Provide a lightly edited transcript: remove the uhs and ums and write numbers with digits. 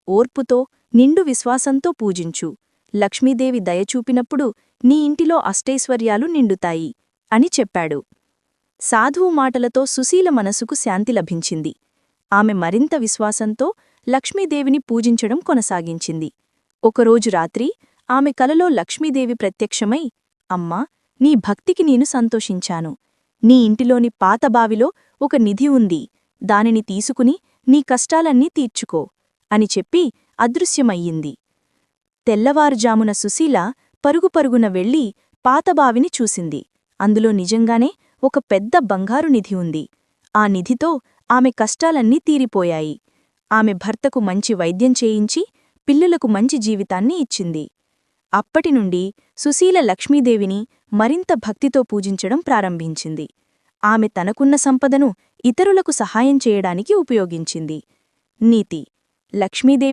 ఓర్పుతో నిండు విశ్వాసంతో పూజించు. లక్ష్మీదేవి దయచూపినప్పుడు నీ ఇంటిలో అష్టైశ్వర్యాలు నిండుతాయి అని చెప్పాడు. సాధువు మాటలతో సుశీల మనసుకు శాంతి లభించింది. ఆమె మరింత విశ్వాసంతో లక్ష్మీదేవిని పూజించడం కొనసాగించింది. ఒకరోజు రాత్రి ఆమె కలలో లక్ష్మీదేవి ప్రత్యక్షమై, అమ్మా, నీ భక్తికి నేను సంతోషించాను. నీ ఇంటిలోని పాత బావిలో ఒక నిధి ఉంది, దానిని తీసుకుని నీ కష్టాలన్నీ తీర్చుకో అని చెప్పి అదృశ్యమయ్యింది. తెల్లవారుజామున సుశీల పరుగుపరుగున వెళ్లి పాతబావిని చూసింది. అందులో నిజంగానే ఒక పెద్ద బంగారు నిధి ఉంది. ఆ నిధితో ఆమె కష్టాలన్నీ తీరిపోయాయి. ఆమె భర్తకు మంచి వైద్యం చేయించి పిల్లులకు మంచి జీవితాన్ని ఇచ్చింది. అప్పటినుండి సుశీల లక్ష్మీదేవిని మరింత భక్తితో పూజించడం ప్రారంభించింది. ఆమె తనకున్న సంపదను ఇతరులకు సహాయం చేయడానికి ఉపయోగించింది. నీతి: లక్ష్మీదేవి